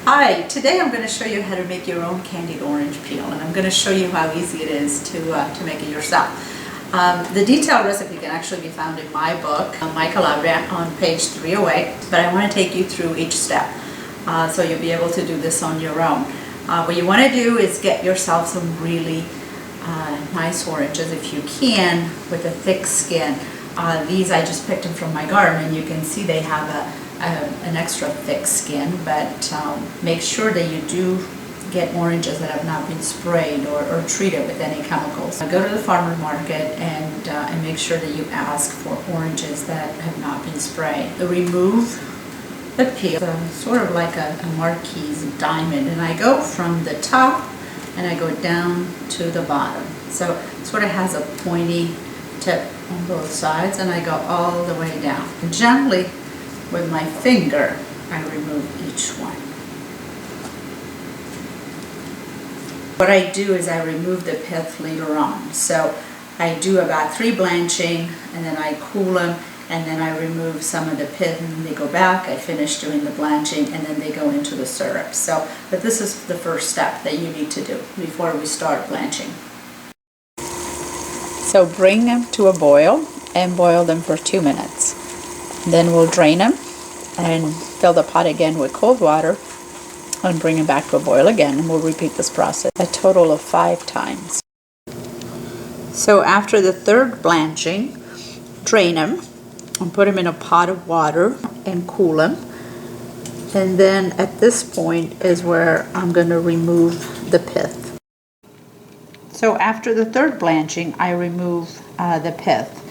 Hi, today I'm going to show you how to make your own candied orange peel, and I'm going to show you how easy it is to make it yourself. The detailed recipe can actually be found in my book, My Calabria, on page 308, but I want to take you through each step so you'll be able to do this on your own. What you want to do is get yourself some really nice oranges, if you can, with a thick skin. These I just picked them from my garden, and you can see they have an extra thick skin, but make sure that you do get oranges that have not been sprayed or treated with any chemicals. Go to the farmer market and make sure that you ask for oranges that have not been sprayed. Remove the peel, sort of like a Marquise diamond, and I go from the top and I go down to the bottom. So it sort of has a pointy tip on both sides, and I go all the way down. And gently, with my finger, I remove each one. What I do is I remove the pith later on. So I do about 3 blanching, and then I cool them, and then I remove some of the pith, and then they go back. I finish doing the blanching, and then they go into the syrup. But this is the first step that you need to do before we start blanching. So bring them to a boil and boil them for 2 minutes. Then we'll drain them and fill the pot again with cold water and bring them back to a boil again, and we'll repeat this process a total of 5 times. So after the 3rd blanching, drain them and put them in a pot of water and cool them. And then at this point is where I'm going to remove the pith. So after the 3rd blanching, I remove the pith,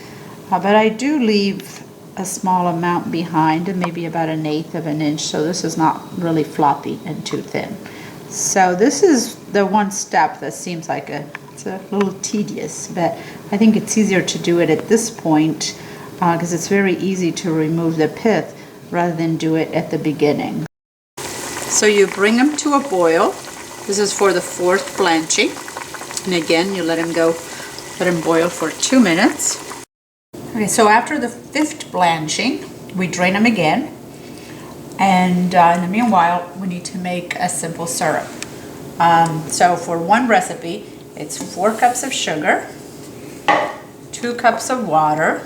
but I do leave a small amount behind, maybe about 1/8 of an inch, so this is not really floppy and too thin. So this is the one step that seems like it's a little tedious, but I think it's easier to do it at this point because it's very easy to remove the pith rather than do it at the beginning. So you bring them to a boil. This is for the 4th blanching, and again you let them boil for 2 minutes. Okay, so after the 5th blanching, we drain them again, and in the meanwhile, we need to make a simple syrup. So for one recipe, it's 4 cups of sugar, 2 cups of water,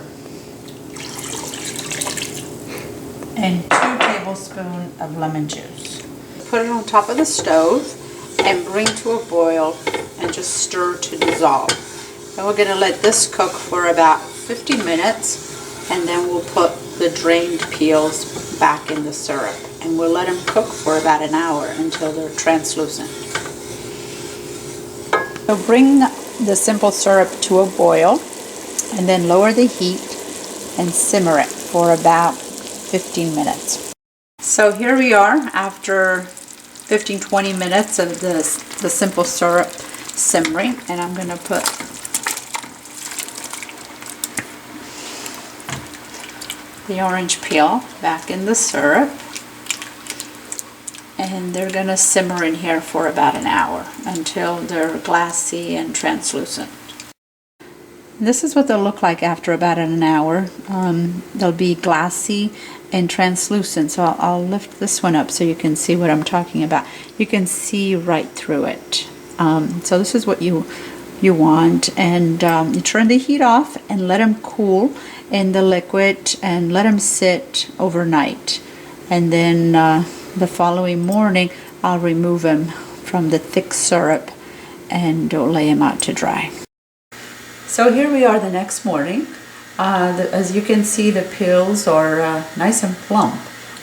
and 2 tablespoons of lemon juice. Put it on top of the stove and bring to a boil and just stir to dissolve. And we're going to let this cook for about 50 minutes, and then we'll put the drained peels back in the syrup, and we'll let them cook for about an hour until they're translucent. So bring the simple syrup to a boil and then lower the heat and simmer it for about 15 minutes. So here we are after 15-20 minutes of the simple syrup simmering, and I'm going to put the orange peel back in the syrup, and they're going to simmer in here for about an hour until they're glassy and translucent. This is what they'll look like after about an hour. They'll be glassy and translucent. So I'll lift this one up so you can see what I'm talking about. You can see right through it. So this is what you want, and you turn the heat off and let them cool in the liquid and let them sit overnight, and then the following morning I'll remove them from the thick syrup and lay them out to dry. So here we are the next morning. As you can see, the peels are nice and plump,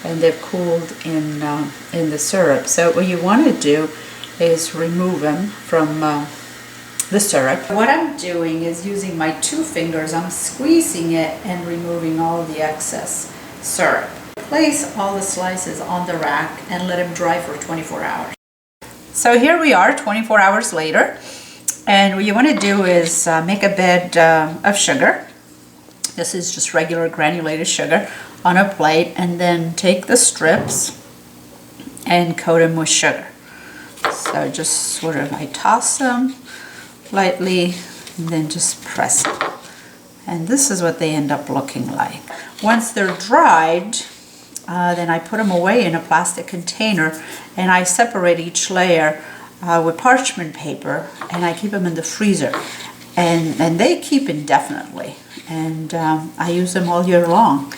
and they've cooled in the syrup. So what you want to do is remove them from the syrup. What I'm doing is using my 2 fingers, I'm squeezing it and removing all the excess syrup. Place all the slices on the rack and let them dry for 24 hours. So here we are 24 hours later, and what you want to do is make a bed of sugar. This is just regular granulated sugar on a plate, and then take the strips and coat them with sugar. So just sort of, I toss them lightly and then just press it. And this is what they end up looking like. Once they're dried, then I put them away in a plastic container, and I separate each layer with parchment paper, and I keep them in the freezer. And they keep indefinitely, and I use them all year long.